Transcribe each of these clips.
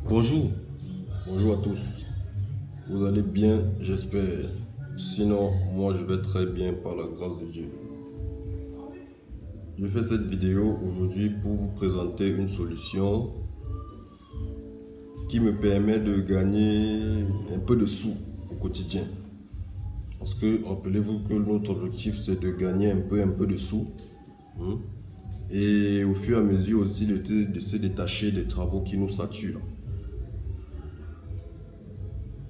Bonjour, bonjour à tous. Vous allez bien, j'espère. Sinon, moi je vais très bien par la grâce de Dieu. Je fais cette vidéo aujourd'hui pour vous présenter une solution qui me permet de gagner un peu de sous au quotidien. Parce que rappelez-vous que notre objectif c'est de gagner un peu de sous. Et au fur et à mesure aussi de se détacher des travaux qui nous saturent.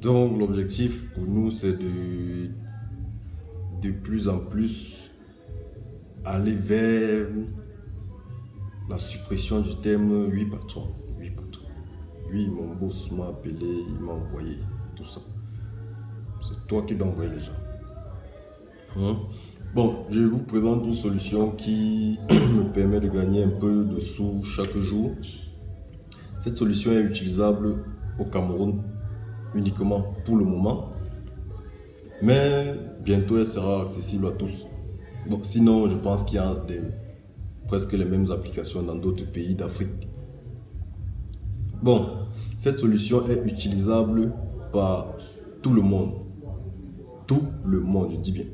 Donc l'objectif pour nous c'est de plus en plus aller vers la suppression du terme oui patron. Oui patron. Oui, mon boss m'a appelé, il m'a envoyé, tout ça. C'est toi qui dois envoyer les gens. Bon, je vous présente une solution qui me permet de gagner un peu de sous chaque jour. Cette solution est utilisable au Cameroun uniquement pour le moment. Mais bientôt, elle sera accessible à tous. Bon, sinon, je pense qu'il y a presque les mêmes applications dans d'autres pays d'Afrique. Bon, cette solution est utilisable par tout le monde. Tout le monde, je dis bien.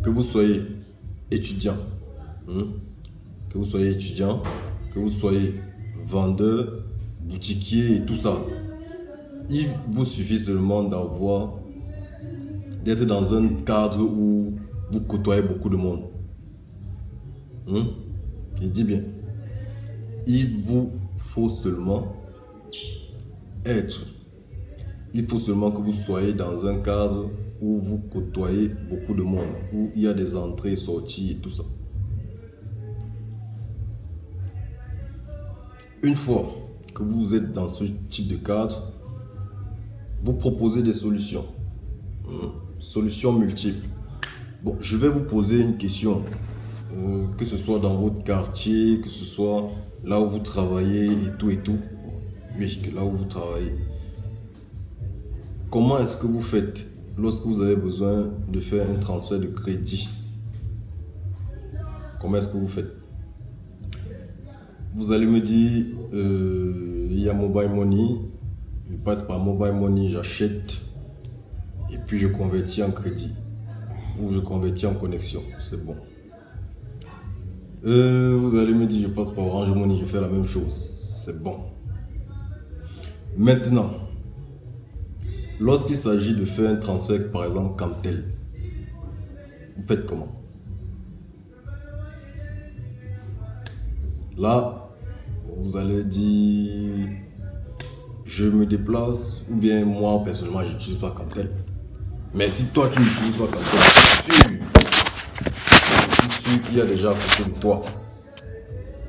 Que vous soyez étudiant, que vous soyez étudiant, que vous soyez vendeur, boutiquier et tout ça. Il vous suffit seulement d'être dans un cadre où vous côtoyez beaucoup de monde. Je dis bien, il faut seulement que vous soyez dans un cadre où vous côtoyez beaucoup de monde, où il y a des entrées et sorties et tout ça. Une fois que vous êtes dans ce type de cadre, vous proposez des solutions. Solutions multiples. Bon, je vais vous poser une question. Que ce soit dans votre quartier, que ce soit là où vous travaillez et tout. Oui, là où vous travaillez. Comment est-ce que vous faites lorsque vous avez besoin de faire un transfert de crédit? Comment est-ce que vous faites? Vous allez me dire, il y a Mobile Money, je passe par Mobile Money, j'achète et puis je convertis en crédit ou je convertis en connexion, c'est bon. Vous allez me dire, je passe par Orange Money, je fais la même chose, c'est bon. Maintenant, lorsqu'il s'agit de faire un transfert, par exemple, Camtel, vous faites comment? Là, vous allez dire, je me déplace, ou bien moi, personnellement, je n'utilise pas Camtel. Mais si toi, tu n'utilises pas Camtel, je suis sûr qu'il y a des gens à côté de toi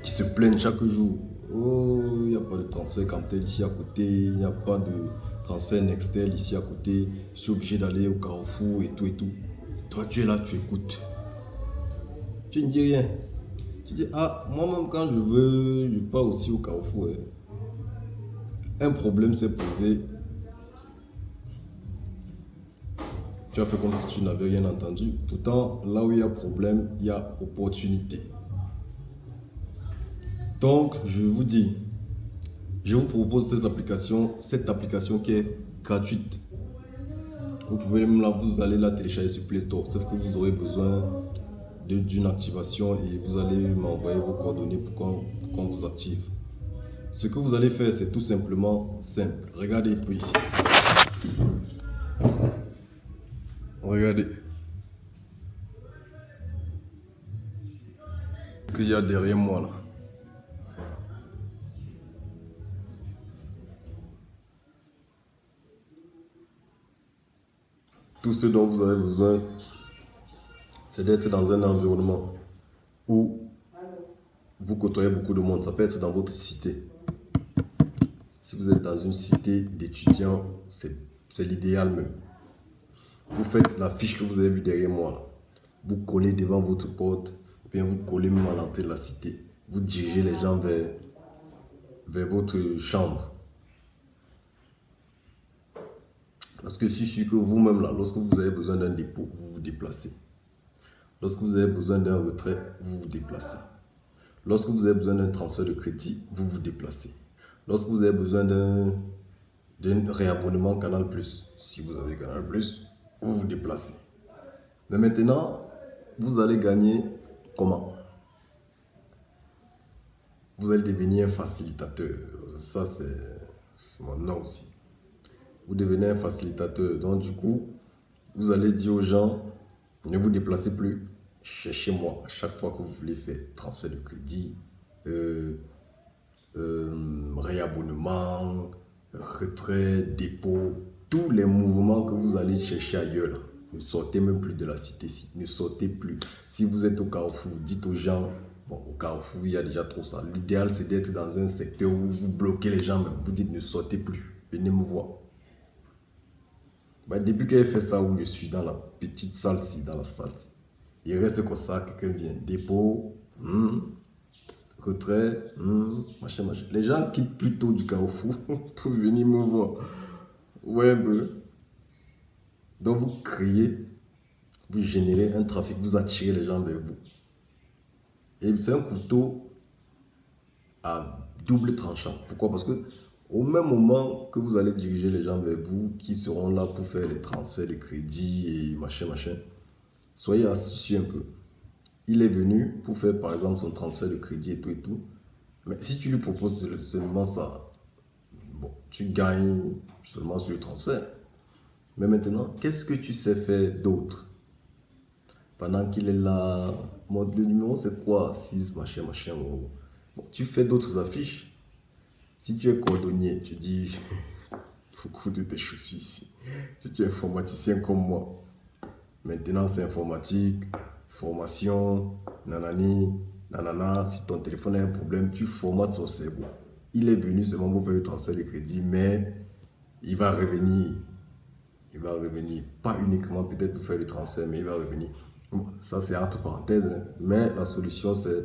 qui se plaignent chaque jour. Oh, il n'y a pas de transfert Camtel ici à côté, il n'y a pas de transfert Nextel ici à côté, je suis obligé d'aller au Carrefour et tout. Toi, tu es là, tu écoutes. Tu ne dis rien. Tu dis, ah, moi-même, quand je veux, je pars aussi au Carrefour. Un problème s'est posé. Tu as fait comme si tu n'avais rien entendu. Pourtant, là où il y a problème, il y a opportunité. Donc, je vous dis, je vous propose cette application qui est gratuite. Vous pouvez même vous allez la télécharger sur Play Store, sauf que vous aurez besoin d'une activation et vous allez m'envoyer vos coordonnées pour qu'on vous active. Ce que vous allez faire, c'est tout simplement simple. Regardez un peu ici. Regardez. Ce qu'il y a derrière moi là. Tout ce dont vous avez besoin, c'est d'être dans un environnement où vous côtoyez beaucoup de monde. Ça peut être dans votre cité. Si vous êtes dans une cité d'étudiants, c'est l'idéal même. Vous faites la fiche que vous avez vue derrière moi là. Vous collez devant votre porte, ou bien vous collez même à l'entrée de la cité. Vous dirigez les gens vers votre chambre. Parce que je suis sûr que vous-même là, lorsque vous avez besoin d'un dépôt, vous vous déplacez. Lorsque vous avez besoin d'un retrait, vous vous déplacez. Lorsque vous avez besoin d'un transfert de crédit, vous vous déplacez. Lorsque vous avez besoin d'un réabonnement Canal+, si vous avez Canal+, vous vous déplacez. Mais maintenant, vous allez gagner comment? Vous allez devenir un facilitateur. Ça, c'est mon nom aussi. Vous devenez un facilitateur. Donc, du coup, vous allez dire aux gens, ne vous déplacez plus, cherchez-moi à chaque fois que vous voulez faire transfert de crédit, réabonnement, retrait, dépôt, tous les mouvements que vous allez chercher ailleurs. Là. Ne sortez même plus de la cité-ci, ne sortez plus. Si vous êtes au Carrefour, dites aux gens, bon, au Carrefour, il y a déjà trop ça. L'idéal, c'est d'être dans un secteur où vous bloquez les gens, mais vous dites ne sortez plus, venez me voir. Bah, depuis qu'elle fait ça, où je suis dans la petite salle-ci, dans la salle-ci, il reste comme ça, quelqu'un vient, dépôt, retrait, machin. Les gens quittent plutôt du Carrefour pour venir me voir. Ouais, ben. Donc vous créez, vous générez un trafic, vous attirez les gens vers vous. Et c'est un couteau à double tranchant. Pourquoi? Parce que au même moment que vous allez diriger les gens vers vous, qui seront là pour faire les transferts de crédit et machin, soyez astucieux un peu. Il est venu pour faire par exemple son transfert de crédit et tout. Mais si tu lui proposes seulement ça, bon, tu gagnes seulement sur le transfert. Mais maintenant, qu'est-ce que tu sais faire d'autre? Pendant qu'il est là, le numéro c'est quoi? 6, machin. Bon, tu fais d'autres affiches. Si tu es cordonnier, tu dis beaucoup de tes chaussures ici. Si tu es informaticien comme moi, maintenant c'est informatique, formation, nanani, nanana. Si ton téléphone a un problème, tu formates son cerveau. Il est venu seulement pour faire le transfert de crédit, mais il va revenir. Il va revenir. Pas uniquement peut-être pour faire le transfert, mais il va revenir. Bon, ça c'est entre parenthèses, hein. Mais la solution c'est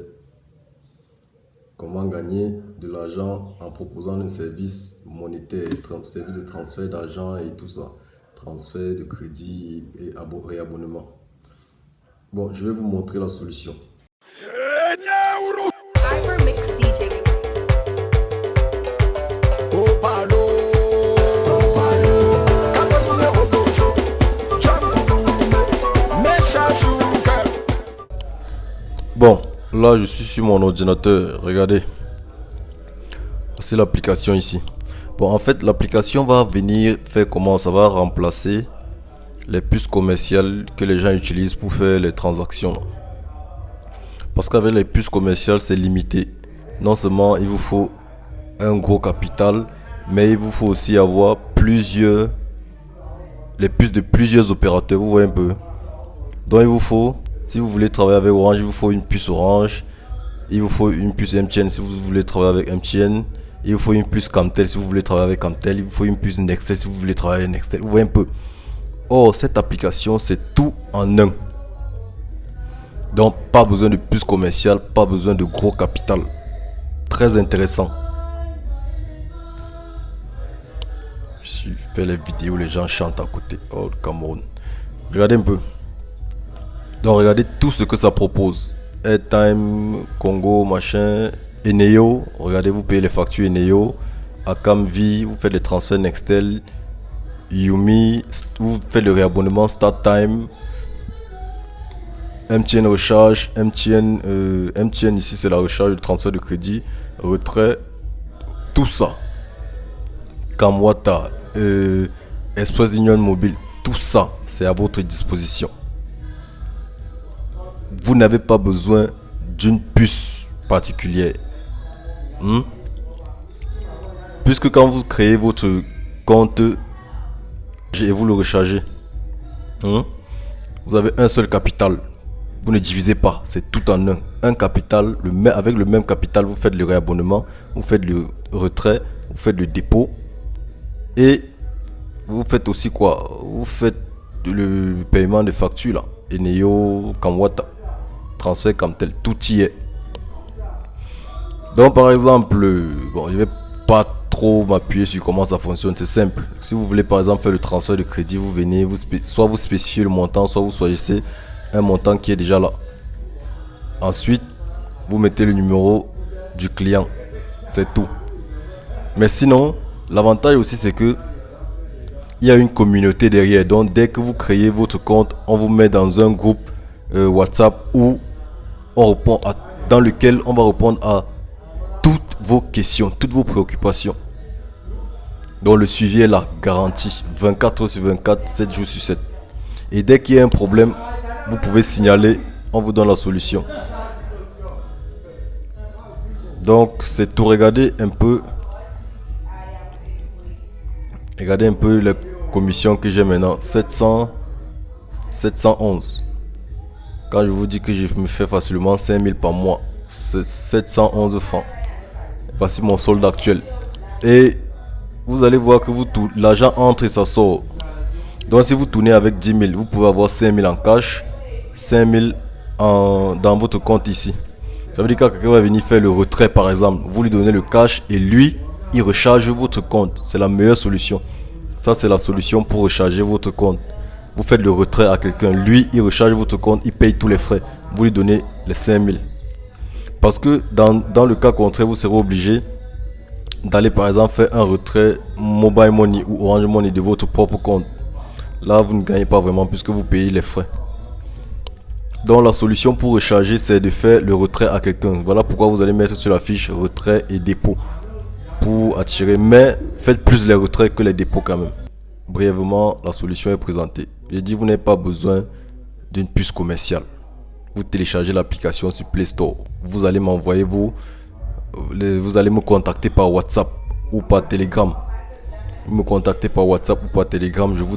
comment gagner de l'argent en proposant un service monétaire, service de transfert d'argent et tout ça. Transfert de crédit et réabonnement. Bon, je vais vous montrer la solution. Bon, là je suis sur mon ordinateur, regardez. C'est l'application ici. Bon, en fait, l'application va venir faire comment? Ça va remplacer les puces commerciales que les gens utilisent pour faire les transactions. Parce qu'avec les puces commerciales, c'est limité. Non seulement il vous faut un gros capital, mais il vous faut aussi avoir les puces de plusieurs opérateurs. Vous voyez un peu. Donc il vous faut, si vous voulez travailler avec Orange, il vous faut une puce Orange. Il vous faut une puce MTN si vous voulez travailler avec MTN. Il vous faut une puce Camtel si vous voulez travailler avec Camtel. Il vous faut une puce Nextel si vous voulez travailler avec Nextel. Vous voyez un peu. Or, cette application, c'est tout en un. Donc, pas besoin de puce commerciale, pas besoin de gros capital. Très intéressant. Je fais les vidéos, les gens chantent à côté. Oh, le Cameroun. Regardez un peu. Donc, regardez tout ce que ça propose. Airtime, Congo, machin, Eneo. Regardez, vous payez les factures Eneo. Akamvi, vous faites les transferts Nextel. Yumi, vous faites le réabonnement StarTime. MTN recharge, MTN ici c'est la recharge, le transfert de crédit, retrait, tout ça. Kamwata, Express Union Mobile, tout ça c'est à votre disposition. Vous n'avez pas besoin d'une puce particulière. Puisque quand vous créez votre compte et vous le rechargez, vous avez un seul capital. Vous ne divisez pas, c'est tout en un. Un capital, avec le même capital, vous faites le réabonnement, vous faites le retrait, vous faites le dépôt. Et vous faites aussi quoi? Vous faites le paiement des factures là. Eneo, Kamwata, transfert Camtel, tout y est. Donc par exemple, bon, je vais pas trop m'appuyer sur comment ça fonctionne, c'est simple. Si vous voulez par exemple faire le transfert de crédit, vous venez, soit vous spécifiez le montant, soit vous choisissez un montant qui est déjà là. Ensuite, vous mettez le numéro du client, c'est tout. Mais sinon, l'avantage aussi, c'est que il y a une communauté derrière. Donc, dès que vous créez votre compte, on vous met dans un groupe WhatsApp où dans lequel on va répondre à toutes vos questions, toutes vos préoccupations. Donc, le suivi est là, garanti. 24 heures sur 24, 7 jours sur 7. Et dès qu'il y a un problème, vous pouvez signaler, on vous donne la solution. Donc, c'est tout. Regardez un peu les commissions que j'ai maintenant. 711. Quand je vous dis que je me fais facilement 5000 par mois, c'est 711 francs. Voici mon solde actuel. Et vous allez voir que l'argent entre et ça sort. Donc si vous tournez avec 10 000, vous pouvez avoir 5 000 en cash, 5 000 dans votre compte ici. Ça veut dire que quand quelqu'un va venir faire le retrait par exemple, vous lui donnez le cash et lui, il recharge votre compte. C'est la meilleure solution. Ça c'est la solution pour recharger votre compte. Vous faites le retrait à quelqu'un, lui il recharge votre compte, il paye tous les frais. Vous lui donnez les 5 000. Parce que dans le cas contraire, vous serez obligé d'aller par exemple faire un retrait Mobile Money ou Orange Money de votre propre compte. Là, vous ne gagnez pas vraiment puisque vous payez les frais. Donc la solution pour recharger, c'est de faire le retrait à quelqu'un. Voilà pourquoi vous allez mettre sur la fiche retrait et dépôt pour attirer. Mais faites plus les retraits que les dépôts quand même. Brièvement, la solution est présentée. J'ai dit, vous n'avez pas besoin d'une puce commerciale. Vous téléchargez l'application sur Play Store. Vous allez m'envoyer vous allez me contacter par WhatsApp ou par Telegram. Vous me contactez par WhatsApp ou par Telegram. Je vais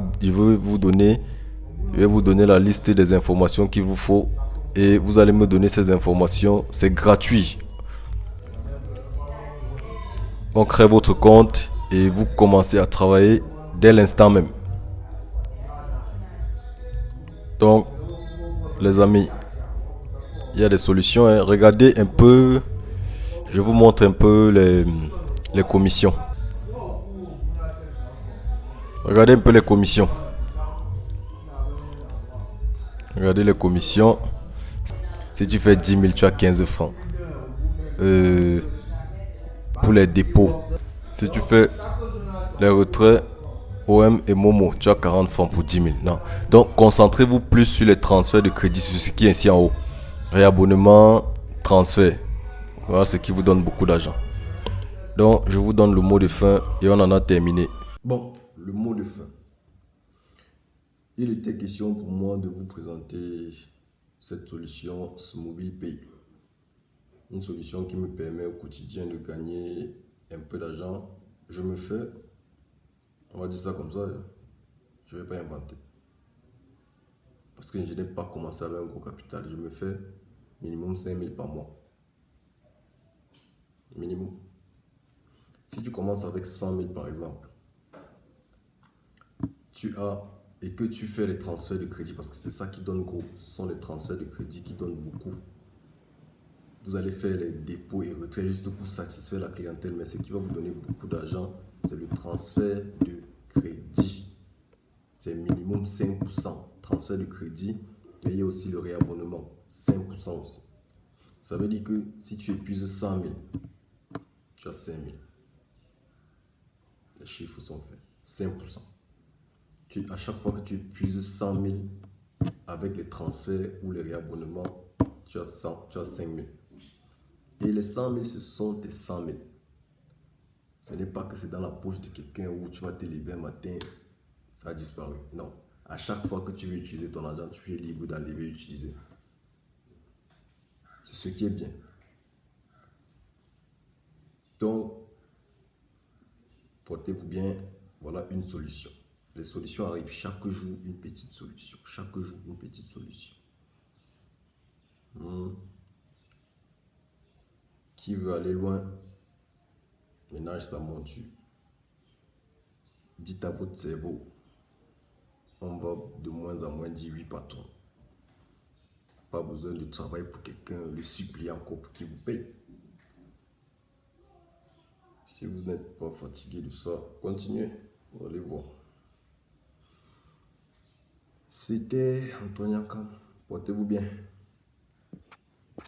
vous donner la liste des informations qu'il vous faut et vous allez me donner ces informations. C'est gratuit. On crée votre compte et vous commencez à travailler dès l'instant même. Donc, les amis, il y a des solutions. Hein. Regardez un peu. Je vous montre un peu les commissions. Regardez un peu les commissions. Regardez les commissions. Si tu fais 10 000, tu as 15 francs. Pour les dépôts. Si tu fais les retraits OM et Momo, tu as 40 francs pour 10 000. Non. Donc, concentrez-vous plus sur les transferts de crédit, sur ce qui est ici en haut. Réabonnement, transfert. Voilà ce qui vous donne beaucoup d'argent. Donc, je vous donne le mot de fin et on en a terminé. Bon, le mot de fin. Il était question pour moi de vous présenter cette solution Smobile Pay. Une solution qui me permet au quotidien de gagner un peu d'argent. Je me fais, on va dire ça comme ça, je ne vais pas inventer. Parce que je n'ai pas commencé avec un gros capital. Je me fais minimum 5 000 par mois. Minimum. Si tu commences avec 100 000 par exemple, et que tu fais les transferts de crédit, parce que c'est ça qui donne gros, ce sont les transferts de crédit qui donnent beaucoup. Vous allez faire les dépôts et retraits juste pour satisfaire la clientèle, mais ce qui va vous donner beaucoup d'argent, c'est le transfert de crédit. C'est minimum 5%. Transfert de crédit, et il y a aussi le réabonnement, 5% aussi. Ça veut dire que si tu épuises 100 000, tu as 5 000. Les chiffres sont faits, 5%. À chaque fois que tu épuises 100 000 avec les transferts ou les réabonnements, tu as 5 000. Et les 100 000, ce sont tes 100 000. Ce n'est pas que c'est dans la poche de quelqu'un où tu vas te lever un matin, ça a disparu. Non. À chaque fois que tu veux utiliser ton argent, tu es libre d'enlever et utiliser. C'est ce qui est bien. Donc, portez-vous bien. Voilà une solution. Les solutions arrivent chaque jour, une petite solution. Chaque jour, une petite solution. Qui veut aller loin, ménage sa monture. Dites à votre cerveau, on va de moins en moins dire oui patron. Pas besoin de travailler pour quelqu'un, le supplier encore pour qu'il vous paye. Si vous n'êtes pas fatigué de ça, continuez, vous allez voir. C'était Antoine Yankam. Portez-vous bien.